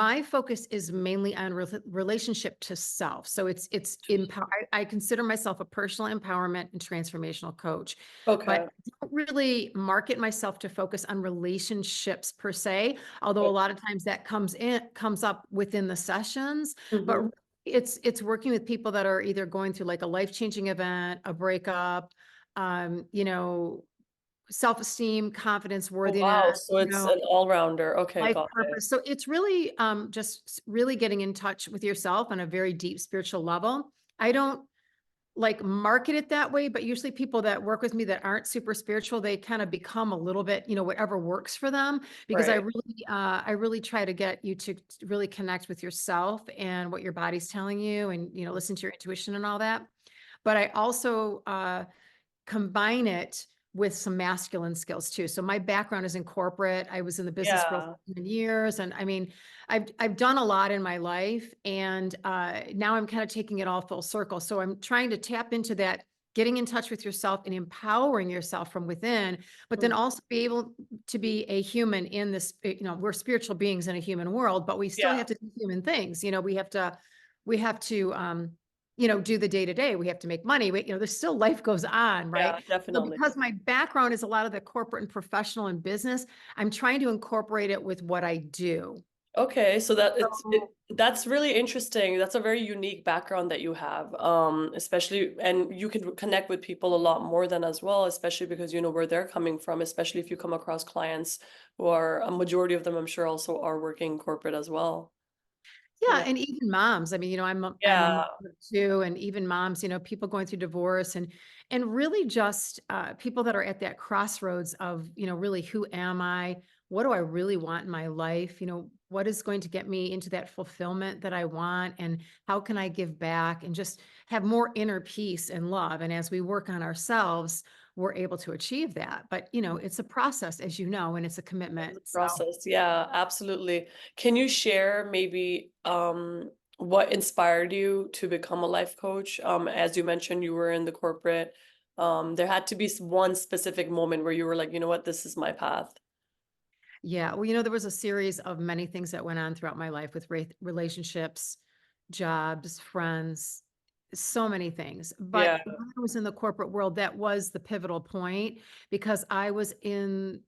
My focus is mainly on relationship to self. So it's empower. I consider myself a personal empowerment and transformational coach, but Okay. I don't really market myself to focus on relationships per se. Although a Okay. lot of times that comes up within the sessions, but Mhm. really it's working with people that are either going through like a life changing event, a breakup, you know, self esteem, confidence, Oh, wow. worthiness. So it's an all-rounder. Okay, Life got it. purpose. So it's really just really getting in touch with yourself on a very deep spiritual level. I don't like market it that way, but usually people that work with me that aren't super spiritual, they kind of become a little bit, whatever works for them. Because Right. I really try to get you to really connect with yourself and what your body's telling you, and listen to your intuition and all that. But I also combine it with some masculine skills too. So my background is in corporate. I was in the business world Yeah. for 10 years. And I mean, I've done a lot in my life. And now I'm kind of taking it all full circle. So I'm trying to tap into that, getting in touch with yourself and empowering yourself from within, but then Mhm. also be able to be a human in this, we're spiritual beings in a human world, but we still Yeah. have to do human things. We have to do the day to day. We have to make money. There's still life goes on, right? Yeah, So definitely. because my background is a lot of the corporate and professional and business, I'm trying to incorporate it with what I do. Okay, so So that's really interesting. That's a very unique background that you have. Especially, and you can connect with people a lot more than as well, especially because you know where they're coming from, especially if you come across clients who are a majority of them, I'm sure, also are working corporate as well. yeah, Yeah. and even moms. I mean, I'm a Yeah. mother too, and even moms, people going through divorce and really just people that are at that crossroads of, really who am I? What do I really want in my life? What is going to get me into that fulfillment that I want? And how can I give back and just have more inner peace and love? And as we work on ourselves, we're able to achieve that. But it's a process, as you know, and it's a commitment. The So process. Yeah, absolutely. Can you share maybe what inspired you to become a life coach? As you mentioned, you were in the corporate. There had to be one specific moment where you were like, you know what, this is my path. yeah, well, there was a series of many things that went on throughout my life with relationships, jobs, friends, so many things. Yeah. But when I was in the corporate world, that was the pivotal point because I was in,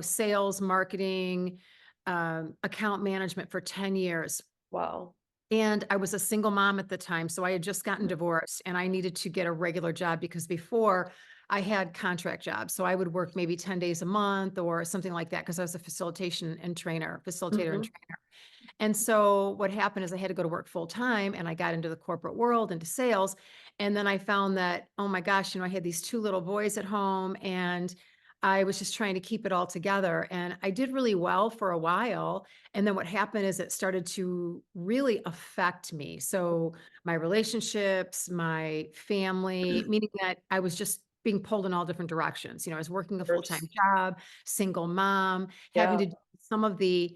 sales, marketing, account management for 10 years. Wow. And I was a single mom at the time, so I had just gotten divorced and I needed to get a regular job because before I had contract jobs. So I would work maybe 10 days a month or something like that because I was a facilitator and Hmm. trainer. And so what happened is I had to go to work full time and I got into the corporate world, into sales. And then I found that, oh my gosh, I had these two little boys at home and I was just trying to keep it all together. And I did really well for a while. And then what happened is it started to really affect me. So my relationships, my family, meaning that I was just being pulled in all different directions. I was working a full-time job, single mom, having Yeah. to do some of the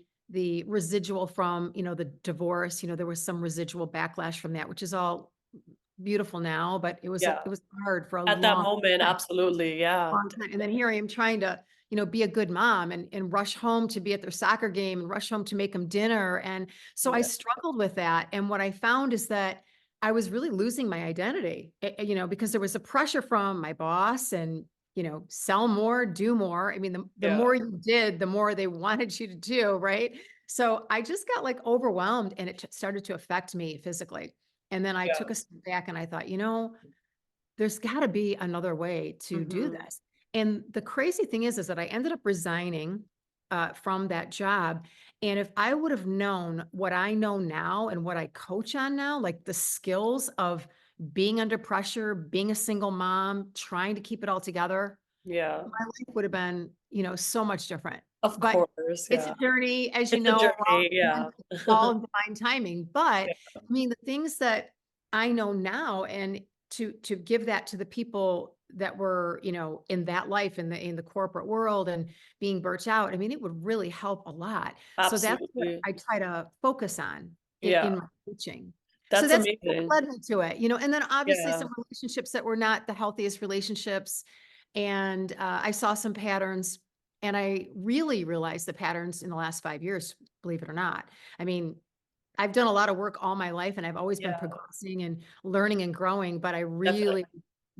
residual from, the divorce. There was some residual backlash from that, which is all beautiful now, but it was Yeah. it was hard for a At that long moment, time. absolutely. Yeah. Long time, and then here I am trying to, be a good mom and rush home to be at their soccer game and rush home to make them dinner, and so I Yeah. struggled with that, and what I found is that I was really losing my identity, because there was a pressure from my boss and, sell more, do more. I mean, the Yeah. more you did, the more they wanted you to do, right? So I just got, like, overwhelmed, and it started to affect me physically, and then I Yeah. took a step back and I thought, there's gotta be another way to do Hmm. this. And the crazy thing is that I ended up resigning, from that job, and if I would have known what I know now and what I coach on now, like the skills of being under pressure, being a single mom, trying to keep it all together, Yeah. my life would have been, so much different. Of But course. it's a Yeah. journey, as you It's a know, journey. Yeah. it's all in divine timing. But Yeah. I mean, the things that I know now and to give that to the people that were, in that life in the corporate world and being burnt out, I mean, it would really help a lot. So that's what Absolutely. I try to focus on in Yeah. my coaching. So That's that's what amazing. led me to it, and then obviously Yeah. some relationships that were not the healthiest relationships. And I saw some patterns and I really realized the patterns in the last 5 years believe it or not. I mean, I've done a lot of work all my life and I've always been Yeah, progressing and learning and growing, but I definitely. really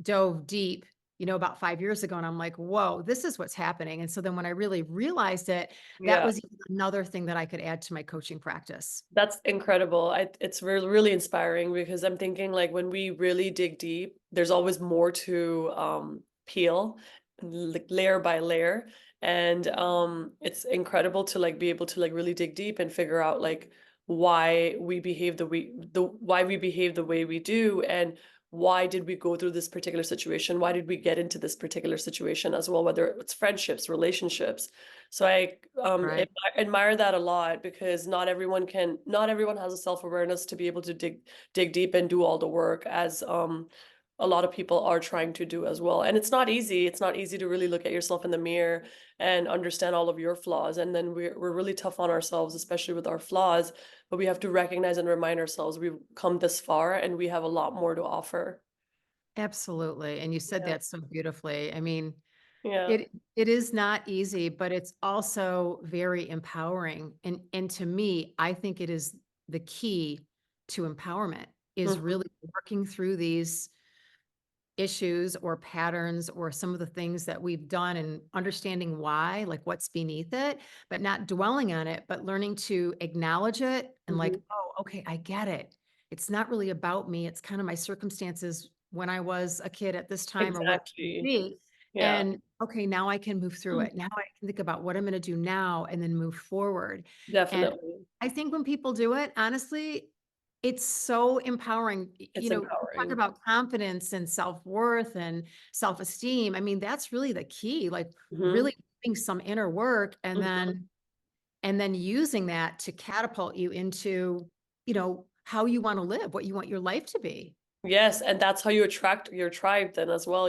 dove deep, about 5 years ago. And I'm like, whoa, this is what's happening. And so then when I really realized it, that Yeah. was another thing that I could add to my coaching practice. That's incredible. It's really, really inspiring because I'm thinking like when we really dig deep, there's always more to peel, like layer by layer. And it's incredible to like be able to like really dig deep and figure out like why we behave the way we do, and why did we go through this particular situation? Why did we get into this particular situation as well, whether it's friendships, relationships. So I Right. admire that a lot because not everyone has a self-awareness to be able to dig deep and do all the work as a lot of people are trying to do as well. And it's not easy. It's not easy to really look at yourself in the mirror and understand all of your flaws. And then we're really tough on ourselves, especially with our flaws, but we have to recognize and remind ourselves we've come this far and we have a lot more to offer. Absolutely. And you said Yeah. that so beautifully. I mean, Yeah. it is not easy, but it's also very empowering. And to me, I think it is the key to empowerment is Mhm. really working through these issues or patterns or some of the things that we've done and understanding why, like what's beneath it, but not dwelling on it, but learning to acknowledge it and like, Mhm. oh, okay, I get it. It's not really about me. It's kind of my circumstances when I was a kid at this time or what it would Exactly. be. Yeah. And okay, now I can move through Mm. it. Now I can think about what I'm going to do now and then move forward. And Definitely. I think when people do it, honestly, it's so empowering. It's You talk empowering. about confidence and self-worth and self-esteem. I mean, that's really the key, like Mhm. really doing some inner work Mhm. and then using that to catapult you into, how you want to live, what you want your life to be. Yes, and that's how you attract your tribe then as well.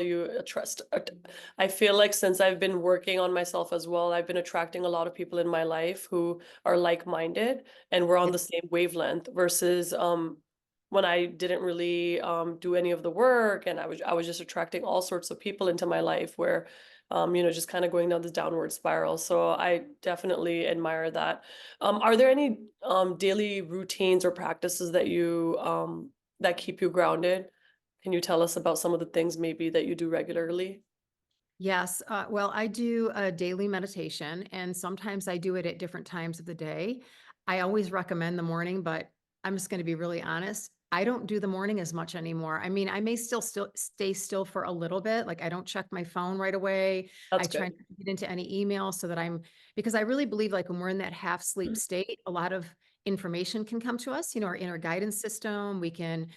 I feel like since I've been working on myself as well, I've been attracting a lot of people in my life who are like-minded and we're on Yeah. the same wavelength versus when I didn't really do any of the work, and I was just attracting all sorts of people into my life where just kind of going down this downward spiral. So I definitely admire that. Are there any daily routines or practices that keep you grounded? Can you tell us about some of the things maybe that you do regularly? Yes. Well, I do a daily meditation, and sometimes I do it at different times of the day. I always recommend the morning, but I'm just going to be really honest. I don't do the morning as much anymore. I mean, I may still stay still for a little bit. Like I don't check my phone right away. I That's try good. not to get into any email so that because I really believe like when we're in that half sleep state, a lot of information can come to us, our inner guidance system. We can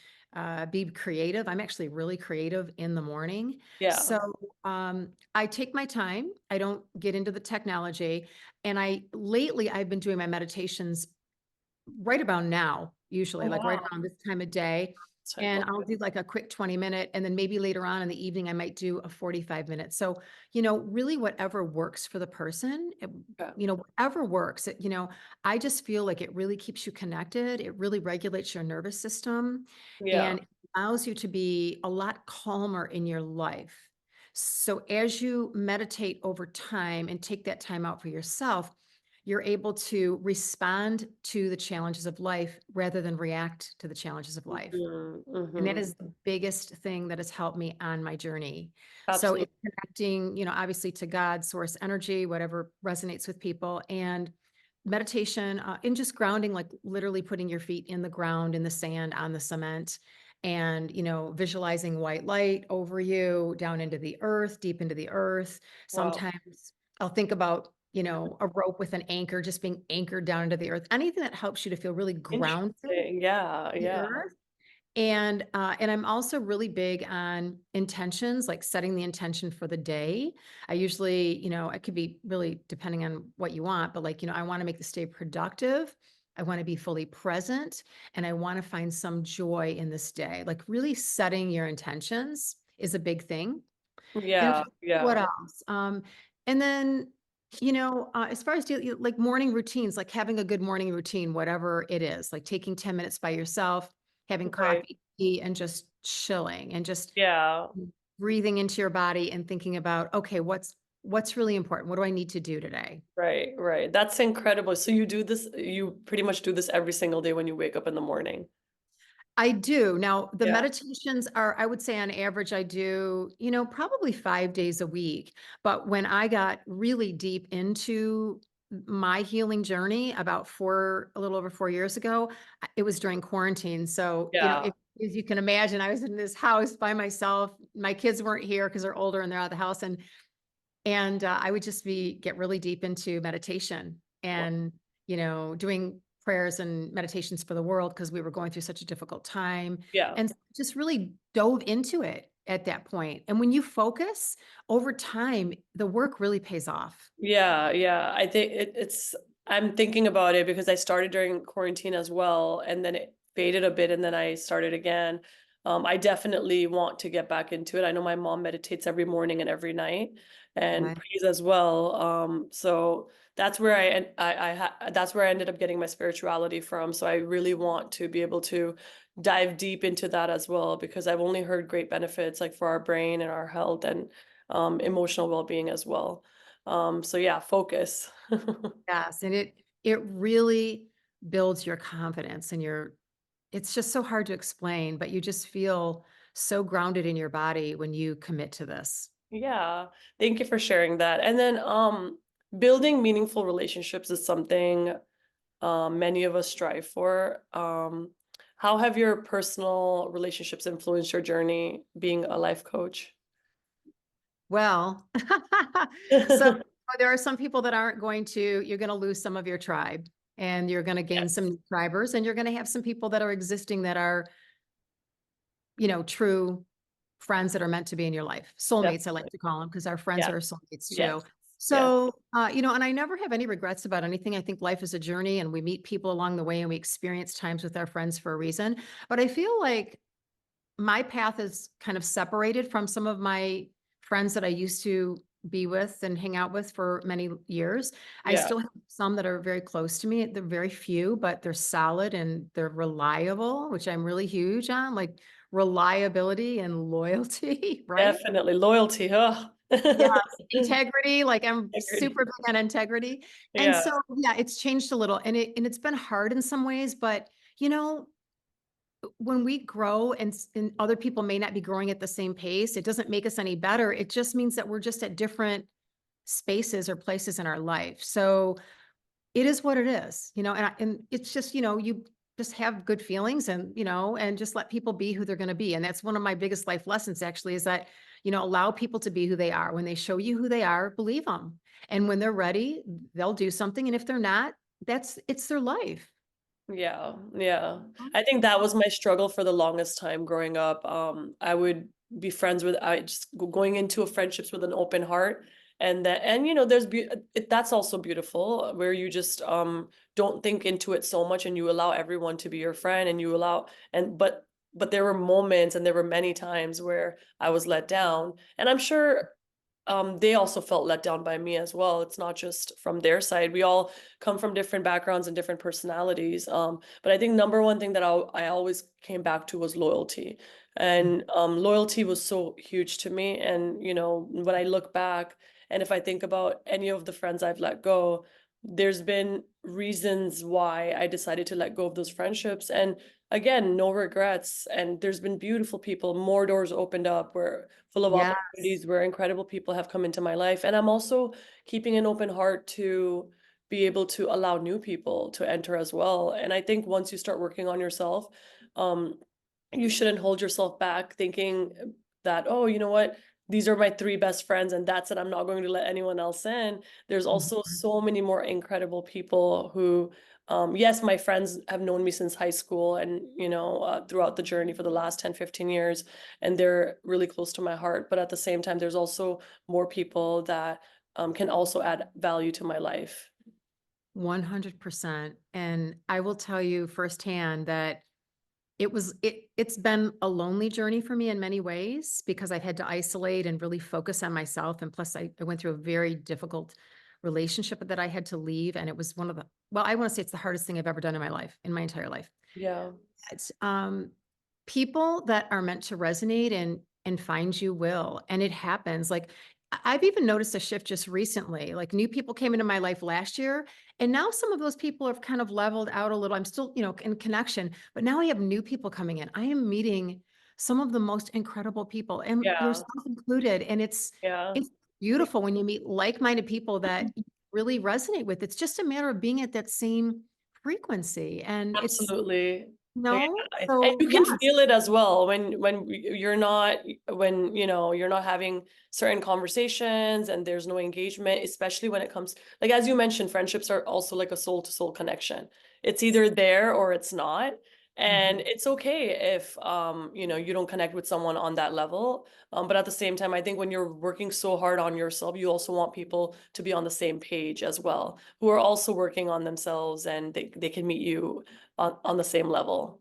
be creative. I'm actually really creative in the morning. Yeah. So I take my time. I don't get into the technology. And I've been doing my meditations right about now, usually, Oh, like right wow. around this time of day. Sorry, And go I'll ahead. do like a quick 20-minute, and then maybe later on in the evening, I might do a 45 minute. So, really whatever works for the person, Okay. whatever works, I just feel like it really keeps you connected. It really regulates your nervous system Yeah. and it allows you to be a lot calmer in your life. So as you meditate over time and take that time out for yourself, you're able to respond to the challenges of life rather than react to the challenges of life. Mhm. And that Mhm. is the biggest thing that has helped me on my journey. So Absolutely. it's connecting, obviously to God, source energy, whatever resonates with people, and meditation, and just grounding, like literally putting your feet in the ground, in the sand, on the cement, and, visualizing white light over you, down into the earth, deep into the earth. Wow. Sometimes I'll think about, a rope with an anchor, just being anchored down into the earth. Anything that helps you to feel really grounded Interesting. Yeah. the Yeah. earth. And I'm also really big on intentions, like setting the intention for the day. I usually, it could be really depending on what you want, but like, I want to make this day productive. I want to be fully present and I want to find some joy in this day. Like really setting your intentions is a big thing. And I'm Yeah. trying to think what Yeah. else? And then, as far as like morning routines, like having a good morning routine, whatever it is, like taking 10 minutes by yourself, having Right. coffee, tea, and just chilling and just Yeah. breathing into your body and thinking about, okay, what's really important? What do I need to do today? Right, right. That's incredible. So you do this, you pretty much do this every single day when you wake up in the morning. I do. Now, the Yeah, meditations are, I would say on average, I do, probably 5 days a week. But when I got really deep into my healing journey about a little over 4 years ago, it was during quarantine. So, yeah, as you can imagine, I was in this house by myself. My kids weren't here because they're older and they're out of the house. And I would just get really deep into meditation well, and, doing prayers and meditations for the world because we were going through such a difficult time yeah. and just really dove into it at that point. And when you focus over time, the work really pays off. Yeah, yeah. I think I'm thinking about it because I started during quarantine as well, and then it faded a bit, and then I started again. I definitely want to get back into it. I know my mom meditates every morning and every night, and Right. prays as well. So that's where that's where I ended up getting my spirituality from. So I really want to be able to dive deep into that as well because I've only heard great benefits like for our brain and our health and emotional well-being as well. So yeah, focus. Yes. And it really builds your confidence and it's just so hard to explain, but you just feel so grounded in your body when you commit to this. Yeah, thank you for sharing that. And then building meaningful relationships is something many of us strive for. How have your personal relationships influenced your journey being a life coach? Well, so there are some people that aren't you're going to lose some of your tribe and you're going to gain some Yes. new tribers and you're going to have some people that are existing that are, true friends that are meant to be in your life. Soulmates, I like Definitely. to call them because our friends Yes. are our soulmates too. Yes. Yes. So, and I never have any regrets about anything. I think life is a journey and we meet people along the way and we experience times with our friends for a reason. But I feel like my path is kind of separated from some of my friends that I used to be with and hang out with for many years. I Yeah. still have some that are very close to me. They're very few, but they're solid and they're reliable, which I'm really huge on, like reliability and loyalty, right? Definitely. Loyalty, huh? Yes, integrity, like I'm Agree. super big on integrity. And Yeah. so, yeah, it's changed a little and it's been hard in some ways, but you know, when we grow and other people may not be growing at the same pace, it doesn't make us any better. It just means that we're just at different spaces or places in our life. So it is what it is, and it's just, you just have good feelings and just let people be who they're going to be. And that's one of my biggest life lessons actually is that, allow people to be who they are. When they show you who they are, believe them. And when they're ready, they'll do something. And if they're not, it's their life. Yeah, yeah. I think that was my struggle for the longest time growing up. I would be friends with I just going into a friendships with an open heart and there's that's also beautiful where you just don't think into it so much and you allow everyone to be your friend and you allow and but there were moments and there were many times where I was let down and I'm sure they also felt let down by me as well. It's not just from their side. We all come from different backgrounds and different personalities. But I think number one thing that I always came back to was loyalty. And loyalty was so huge to me. And, when I look back and if I think about any of the friends I've let go, there's been reasons why I decided to let go of those friendships. And again, no regrets. And there's been beautiful people, more doors opened up, where full of Yes. opportunities where incredible people have come into my life. And I'm also keeping an open heart to be able to allow new people to enter as well. And I think once you start working on yourself, um, you shouldn't hold yourself back thinking that, oh, you know what? These are my three best friends, and that's it. I'm not going to let anyone else in. There's also Mhm. so many more incredible people who, yes, my friends have known me since high school and, throughout the journey for the last 10, 15 years, and they're really close to my heart. But at the same time, there's also more people that can also add value to my life. 100%. And I will tell you firsthand that it's been a lonely journey for me in many ways because I've had to isolate and really focus on myself. And plus I went through a very difficult relationship that I had to leave. And it was I want to say it's the hardest thing I've ever done in my life, in my entire life. Yeah. It's people that are meant to resonate and find you will. And it happens. Like I've even noticed a shift just recently, like, new people came into my life last year, and now some of those people have kind of leveled out a little. I'm still, in connection, but now I have new people coming in. I am meeting some of the most incredible people, and Yeah, yourself included, and yeah. it's beautiful when you meet like-minded people that you really resonate with. It's just a matter of being at that same frequency, and it's Absolutely. Yeah, and so you can yes. feel it as well when you're not when, you're not having certain conversations and there's no engagement, especially when it comes like, as you mentioned, friendships are also like a soul-to-soul connection. It's either there or it's not, and Mhm. it's okay if, you don't connect with someone on that level, but at the same time, I think when you're working so hard on yourself, you also want people to be on the same page as well, who are also working on themselves, and they can meet you on the same level.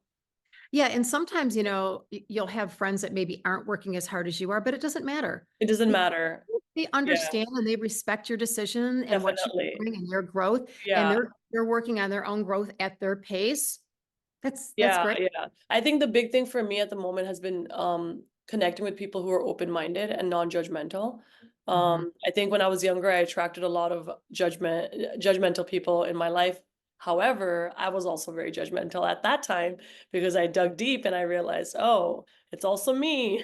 Yeah, and sometimes, you'll have friends that maybe aren't working as hard as you are, but it doesn't matter. It doesn't Be matter. they Yeah, understand and they respect your decision and what you're definitely. doing and your growth, and Yeah, they're working on their own growth at their pace. That's yeah, great. yeah. I think the big thing for me at the moment has been, connecting with people who are open-minded and non-judgmental. Mhm. I think when I was younger, I attracted a lot of judgmental people in my life. However, I was also very judgmental at that time because I dug deep and I realized, "Oh, it's also me."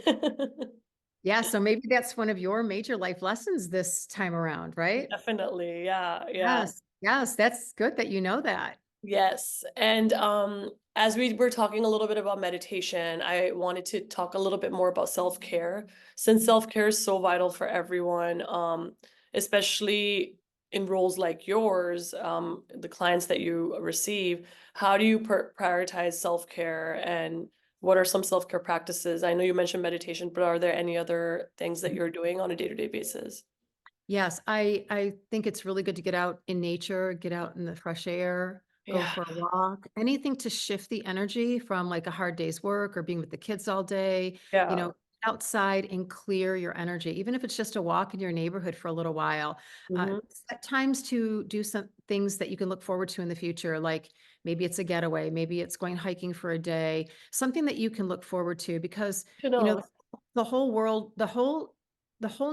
Yeah, so maybe that's one of your major life lessons this time around, right? Definitely, yeah, yeah. Yes, yes, that's good that you know that. Yes, and, as we were talking a little bit about meditation, I wanted to talk a little bit more about self-care, since self-care is so vital for everyone, especially in roles like yours, the clients that you receive. How do you prioritize self-care, and what are some self-care practices? I know you mentioned meditation, but are there any other things that you're doing on a day-to-day basis? Yes, I think it's really good to get out in nature, get out in the fresh air, go Yeah, for a walk, anything to shift the energy from like a hard day's work or being with the kids all day, yeah. outside and clear your energy, even if it's just a walk in your neighborhood for a little while. Mhm. Set times to do some things that you can look forward to in the future, like maybe it's a getaway, maybe it's going hiking for a day, something that you can look forward to because, To you know, know. the whole world, the whole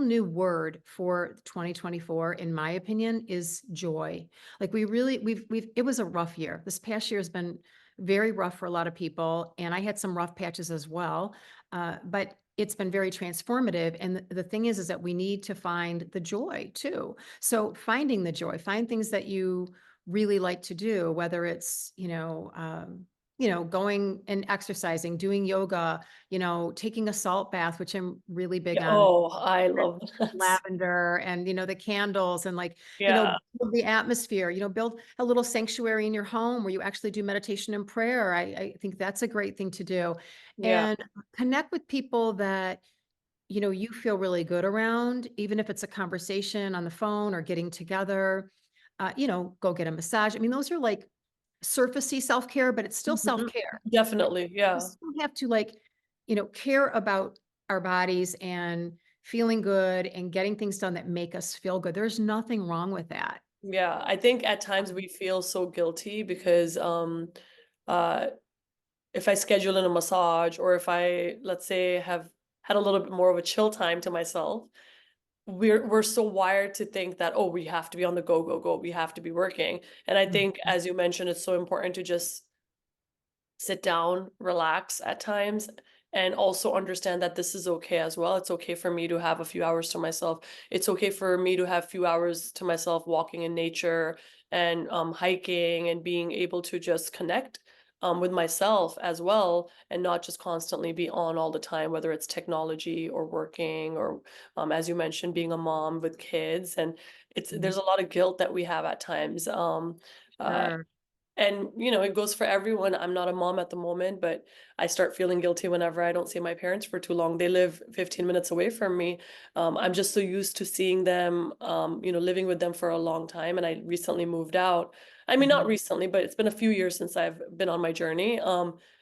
new word for 2024, in my opinion, is joy. Like we really, we've, it was a rough year. This past year has been very rough for a lot of people. And I had some rough patches as well. But it's been very transformative. And the thing is that we need to find the joy too. So finding the joy, find things that you really like to do, whether it's, going and exercising, doing yoga, taking a salt bath, which I'm really big Yeah, on, oh, I love that. lavender and, the candles and like, Yeah, build the atmosphere, build a little sanctuary in your home where you actually do meditation and prayer. I think that's a great thing to do. yeah, And connect with people that, you feel really good around, even if it's a conversation on the phone or getting together, go get a massage. I mean, those are like surfacey self-care, but it's still mhm. self-care. Definitely, We yeah, still have to like, care about our bodies and feeling good and getting things done that make us feel good. There's nothing wrong with that. yeah. I think at times we feel so guilty because, uh, if I schedule in a massage or if I, let's say, have had a little bit more of a chill time to myself, we're so wired to think that, "Oh, we have to be on the go, go, go, we have to be working." And I think, Mhm. as you mentioned, it's so important to just sit down, relax at times, and also understand that this is okay as well. It's okay for me to have a few hours to myself. It's okay for me to have few hours to myself walking in nature and hiking and being able to just connect with myself as well and not just constantly be on all the time, whether it's technology or working or, as you mentioned, being a mom with kids. And Mhm. there's a lot of guilt that we have at times. Uh, Sure. and, it goes for everyone. I'm not a mom at the moment, but I start feeling guilty whenever I don't see my parents for too long. They live 15 minutes away from me. I'm just so used to seeing them, living with them for a long time. And I recently moved out. I mean, not Mhm. recently, but it's been a few years since I've been on my journey.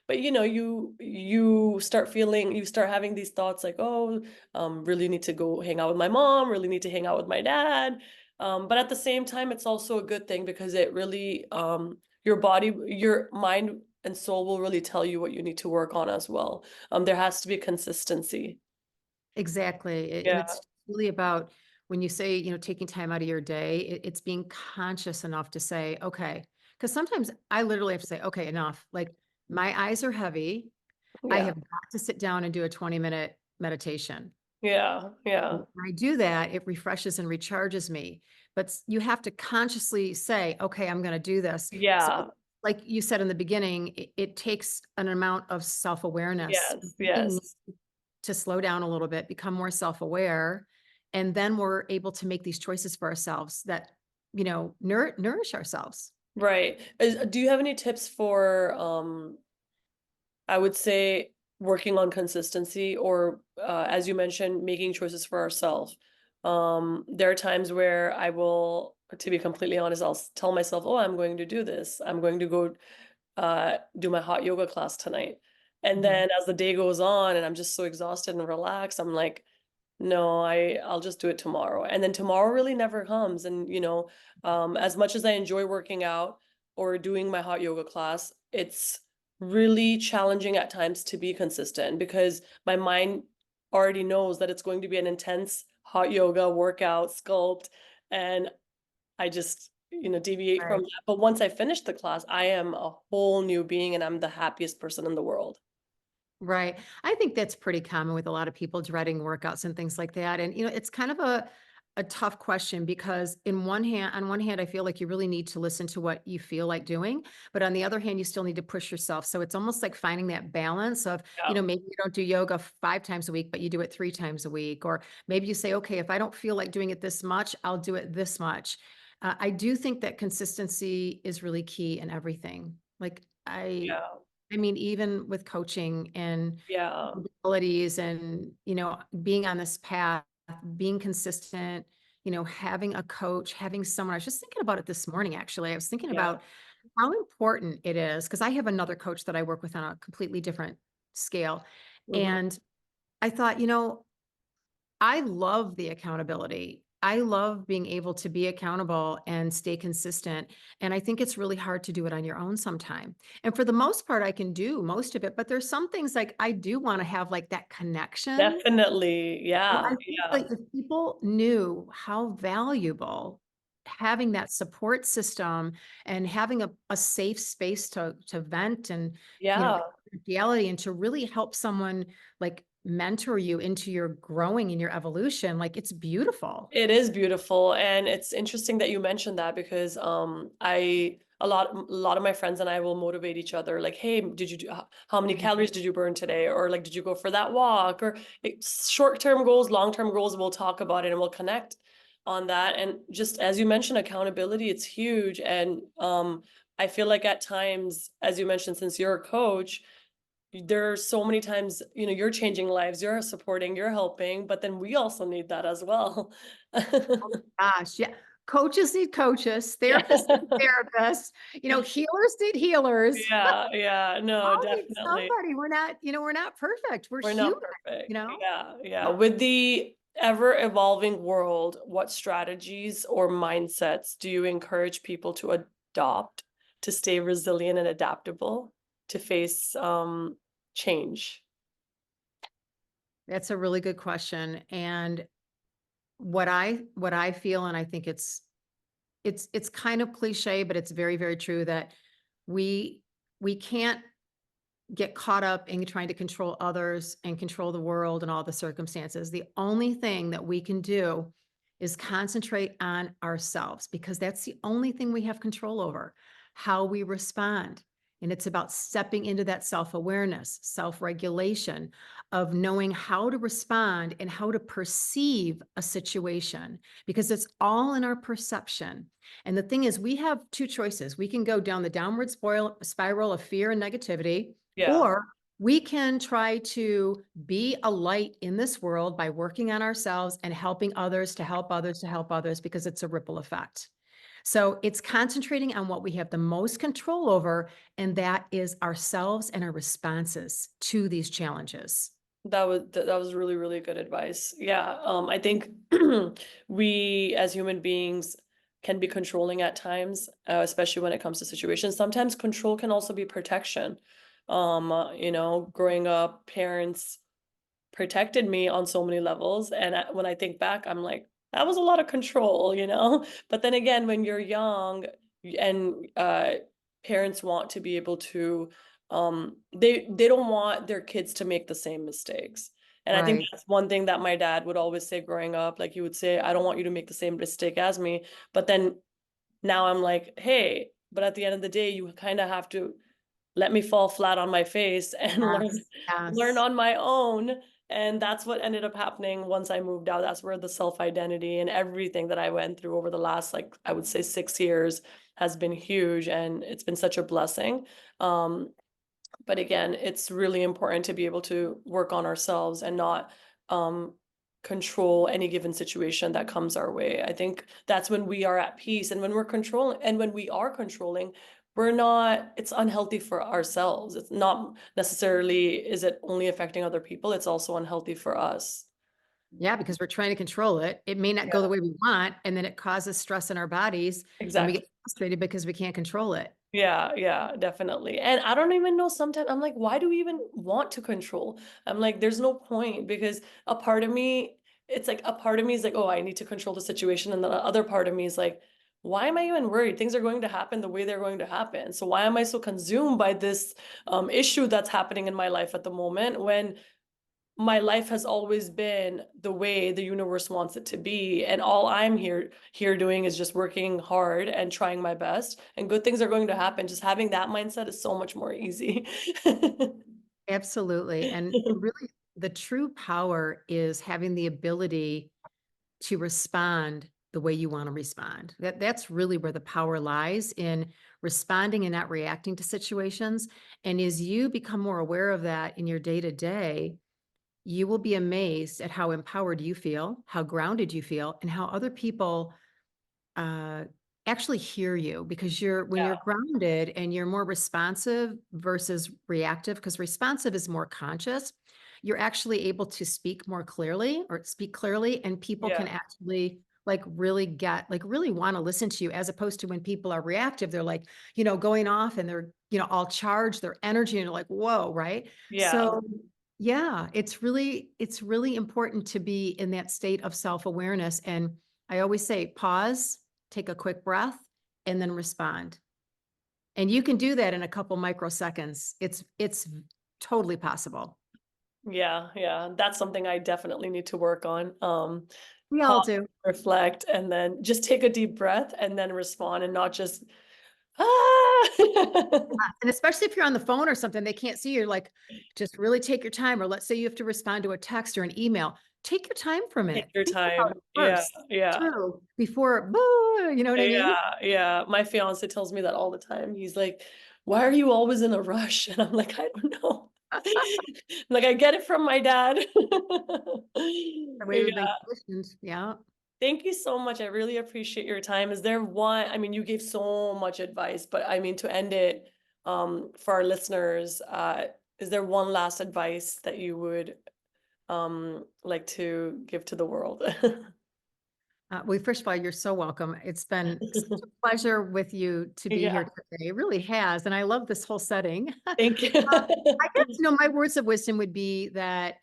But you start having these thoughts like, oh, really need to go hang out with my mom, really need to hang out with my dad. But at the same time, it's also a good thing because it really your body, your mind and soul will really tell you what you need to work on as well. There has to be consistency. Exactly. And Yeah, it's really about when you say, taking time out of your day, it's being conscious enough to say, okay, because sometimes I literally have to say, okay, enough. Like my eyes are heavy. I Yeah. have got to sit down and do a 20-minute meditation. Yeah. Yeah. When I do that, it refreshes and recharges me. But you have to consciously say, okay, I'm going to do this. So, Yeah. like you said in the beginning, it takes an amount of self awareness. Yes. We need Yes. to slow down a little bit, become more self aware. And then we're able to make these choices for ourselves that, nourish ourselves. Right. Do you have any tips for I would say working on consistency or as you mentioned, making choices for ourselves. There are times where I will, to be completely honest, I'll tell myself, "Oh, I'm going to do this. I'm going to go do my hot yoga class tonight." And Mhm. then as the day goes on and I'm just so exhausted and relaxed, I'm like, no, I'll just do it tomorrow. And then tomorrow really never comes. And as much as I enjoy working out or doing my hot yoga class, it's really challenging at times to be consistent because my mind already knows that it's going to be an intense hot yoga workout, sculpt, and I just, deviate from Right. that. But once I finish the class, I am a whole new being and I'm the happiest person in the world. Right. I think that's pretty common with a lot of people dreading workouts and things like that. And it's kind of a tough question because on one hand, I feel like you really need to listen to what you feel like doing, but on the other hand, you still need to push yourself. So it's almost like finding that balance of, Yeah. maybe you don't do yoga 5 times a week, but you do it 3 times a week. Or maybe you say, okay, if I don't feel like doing it this much, I'll do it this much. I do think that consistency is really key in everything. Like Yeah. I mean, even with coaching and Yeah. abilities and, being on this path, being consistent, having a coach, having someone. I was just thinking about it this morning, actually. I was thinking Yeah. about how important it is because I have another coach that I work with on a completely different scale. Mhm. And I thought, I love the accountability. I love being able to be accountable and stay consistent. And I think it's really hard to do it on your own sometime. And for the most part, I can do most of it, but there's some things like I do want to have like that connection. Definitely. Well, I Yeah. think Yeah. like if people knew how valuable having that support system and having a safe space to vent and, Yeah. reality and to really help someone like mentor you into your growing and your evolution, like it's beautiful. It is beautiful, and it's interesting that you mentioned that because I a lot of my friends and I will motivate each other like, hey, did you do how many Mhm. calories did you burn today, or like did you go for that walk, or short-term goals, long-term goals, we'll talk about it and we'll connect on that. And just as you mentioned, accountability, it's huge. And I feel like at times, as you mentioned, since you're a coach, there are so many times, you're changing lives, you're supporting, you're helping, but then we also need that as well. Gosh, yeah. Coaches need coaches, Yeah. therapists need therapists, healers need healers. Yeah, yeah, no, All need definitely. somebody. We're not perfect. We're We're not human, you perfect. know? Yeah, yeah. With the ever evolving world, what strategies or mindsets do you encourage people to adopt to stay resilient and adaptable to face change? That's a really good question. And what I feel, and I think it's kind of cliche, but it's very, very true that we we can't get caught up in trying to control others and control the world and all the circumstances. The only thing that we can do is concentrate on ourselves because that's the only thing we have control over, how we respond. And it's about stepping into that self awareness, self regulation of knowing how to respond and how to perceive a situation because it's all in our perception. And the thing is, we have two choices. We can go down the downward spiral of fear and negativity, Yeah. or we can try to be a light in this world by working on ourselves and helping others to help others to help others because it's a ripple effect. So it's concentrating on what we have the most control over, and that is ourselves and our responses to these challenges. That was really, really good advice. Yeah, I think we as human beings can be controlling at times, especially when it comes to situations. Sometimes control can also be protection. Growing up, parents protected me on so many levels, and when I think back, I'm like, that was a lot of control, you know? But then again, when you're young and parents want to be able to they don't want their kids to make the same mistakes. And I think Right. that's one thing that my dad would always say growing up. Like he would say, I don't want you to make the same mistake as me. But then now I'm like, hey, but at the end of the day, you kind of have to let me fall flat on my face and learn Yes. learn Yes. on my own. And that's what ended up happening once I moved out. That's where the self-identity and everything that I went through over the last, like, I would say 6 years has been huge. And it's been such a blessing. Um, but again, it's really important to be able to work on ourselves and not um, control any given situation that comes our way. I think that's when we are at peace. And when we're controlling, and when we are controlling, we're not, it's unhealthy for ourselves. It's not necessarily, is it only affecting other people? It's also unhealthy for us. Yeah, because we're trying to control it. It may not go the Yeah, way we want, and then it causes stress in our bodies, and we exactly. get frustrated because we can't control it. Yeah, yeah, definitely. And I don't even know sometimes I'm like, why do we even want to control? I'm like, there's no point because a part of me, it's like a part of me is like, oh, I need to control the situation. And the other part of me is like, why am I even worried? Things are going to happen the way they're going to happen. So why am I so consumed by this issue that's happening in my life at the moment when my life has always been the way the universe wants it to be, and all I'm here doing is just working hard and trying my best, and good things are going to happen. Just having that mindset is so much more easy. Absolutely, and really, the true power is having the ability to respond the way you wanna respond. That's really where the power lies, in responding and not reacting to situations, and as you become more aware of that in your day to day, you will be amazed at how empowered you feel, how grounded you feel, and how other people uh, actually hear you, because when you're Yeah, grounded and you're more responsive versus reactive, because responsive is more conscious, you're actually able to speak more clearly, or speak clearly, and people can yeah, actually like really want to listen to you, as opposed to when people are reactive, they're like, going off, and they're, all charged, their energy, and you're like, whoa, right? yeah, So yeah, it's really important to be in that state of self-awareness. And I always say, pause, take a quick breath, and then respond. And you can do that in a couple microseconds. It's totally possible. yeah, yeah. That's something I definitely need to work on. We all Pause, do. reflect, and then just take a deep breath and then respond and not just ah. And especially if you're on the phone or something, they can't see you. Like, just really take your time. Or let's say you have to respond to a text or an email. Take your time for a Take minute. your Think about time. it Yeah, first, yeah. through, before, boo, you know what I mean? Yeah, yeah. My fiance tells me that all the time. He's like, "Why are you always in a rush?" And I'm like, "I don't know." Like, I get it from my dad. The way we've been Yeah. conditioned. Yeah. Thank you so much. I really appreciate your time. Is there one, I mean, you gave so much advice, but I mean, to end it, for our listeners, is there one last advice that you would like to give to the world? Well, first of all, you're so welcome. It's been such a pleasure with you to be here Yeah, today. It really has. And I love this whole setting. thank you. I guess, my words of wisdom would be that,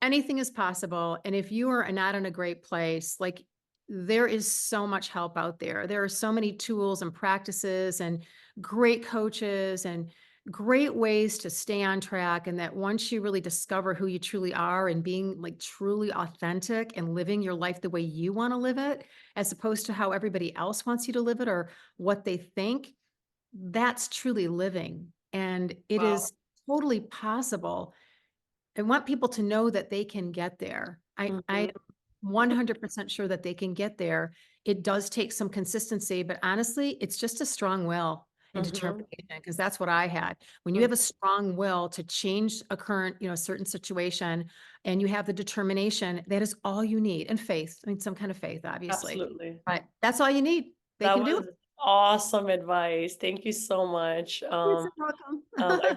anything is possible. And if you are not in a great place, like, there is so much help out there. There are so many tools and practices and great coaches and great ways to stay on track. And that once you really discover who you truly are, and being like truly authentic and living your life the way you want to live it, as opposed to how everybody else wants you to live it or what they think, that's truly living. And it Wow. is totally possible. I want people to know that they can get there. I Mhm, am 100% sure that they can get there. It does take some consistency, but honestly, it's just a strong will and mhm, determination, because that's what I had. When you mhm. have a strong will to change a current, certain situation, and you have the determination, that is all you need. And faith. I mean, some kind of faith, obviously. Absolutely. But that's all you need. They That can do it. was awesome advice. Thank you so much. You're so welcome. I